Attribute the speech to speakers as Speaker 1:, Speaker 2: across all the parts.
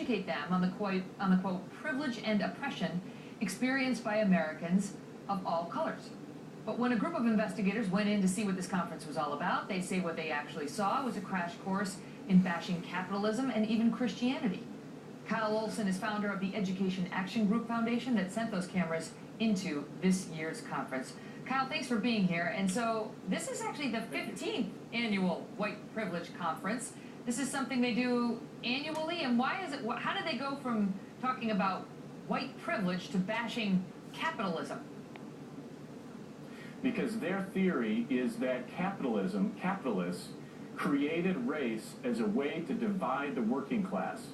Speaker 1: educate them on the quote privilege and oppression experienced by Americans of all colors. But when a group of investigators went in to see what this conference was all about, they say what they actually saw was a crash course in bashing capitalism and even Christianity. Kyle Olson is founder of the Education Action Group Foundation that sent those cameras into this year's conference. Kyle, thanks for being here. And so this is actually the 15th annual White Privilege Conference. This is something they do annually, and why is it? How did they go from talking about white privilege to bashing capitalism?
Speaker 2: Because their theory is that capitalists, created race as a way to divide the working class.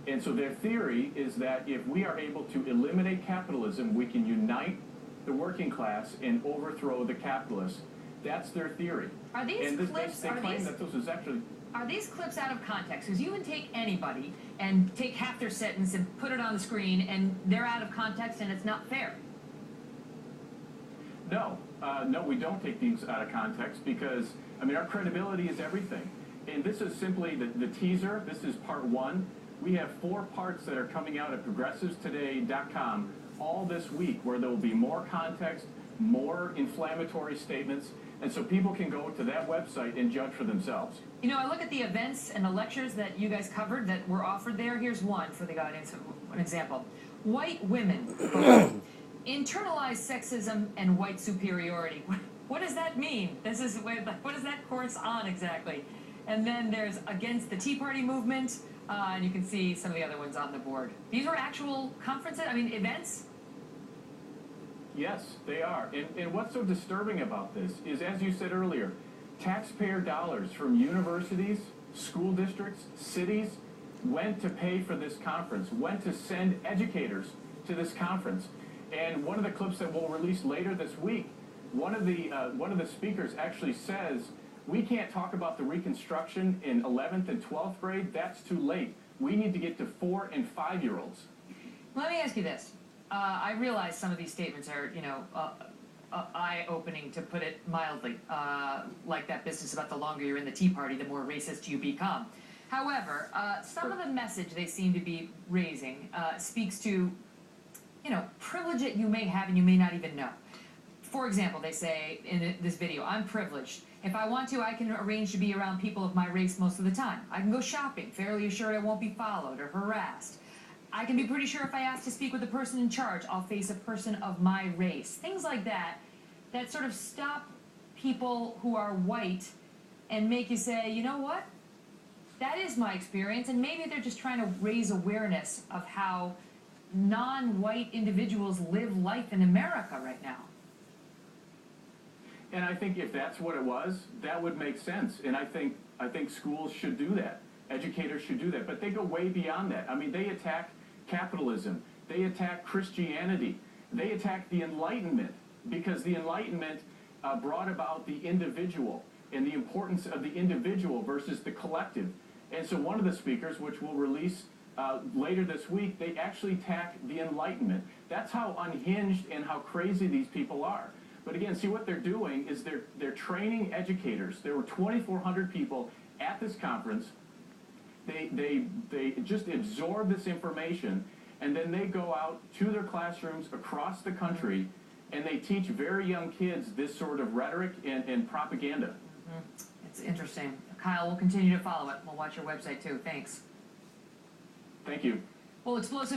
Speaker 2: And so their theory is that if we are able to eliminate capitalism, we can unite the working class and overthrow the capitalists. That's their theory.
Speaker 1: Are these clips?
Speaker 2: They claim that this is actually.
Speaker 1: Are these clips out of context? Because you can take anybody and take half their sentence and put it on the screen, and they're out of context, and it's not fair.
Speaker 2: No, no, we don't take these out of context because, I mean, our credibility is everything. And this is simply the teaser. This is part one. We have 4 parts that are coming out at progressivestoday.com all this week where there will be more context, more inflammatory statements, and so people can go to that website and judge for themselves.
Speaker 1: You know, I look at the events and the lectures that you guys covered that were offered there. Here's one for the audience, an example. White women internalize sexism and white superiority. What does that mean? What is that course on exactly? And then there's against the Tea Party movement, and you can see some of the other ones on the board. These are actual conferences, events?
Speaker 2: Yes, they are. And what's so disturbing about this is, as you said earlier, taxpayer dollars from universities, school districts, cities went to pay for this conference, went to send educators to this conference. And one of the clips that we'll release later this week, one of the speakers actually says, we can't talk about the Reconstruction in 11th and 12th grade. That's too late. We need to get to 4- and 5-year-olds.
Speaker 1: Let me ask you this. I realize some of these statements are, eye-opening, to put it mildly, like that business about the longer you're in the Tea Party, the more racist you become. However, some of the message they seem to be raising speaks to, privilege that you may have and you may not even know. For example, they say in this video, I'm privileged. If I want to, I can arrange to be around people of my race most of the time. I can go shopping, fairly assured I won't be followed or harassed. I can be pretty sure if I ask to speak with the person in charge, I'll face a person of my race. Things like that sort of stop people who are white and make you say, you know what? That is my experience, and maybe they're just trying to raise awareness of how non-white individuals live life in America right now.
Speaker 2: And I think if that's what it was, that would make sense. And I think schools should do that. Educators should do that. But they go way beyond that. I mean, they attack capitalism. They attack Christianity. They attack the Enlightenment, because the Enlightenment brought about the individual and the importance of the individual versus the collective. And so one of the speakers, which we'll release later this week, they actually attack the Enlightenment. That's how unhinged and how crazy these people are. But again, see, what they're doing is they're training educators. There were 2,400 people at this conference. They just absorb this information, and then they go out to their classrooms across the country, and they teach very young kids this sort of rhetoric and propaganda.
Speaker 1: Mm-hmm. It's interesting. Kyle, we'll continue to follow it. We'll watch your website too. Thanks.
Speaker 2: Thank you.
Speaker 1: Well, explosive.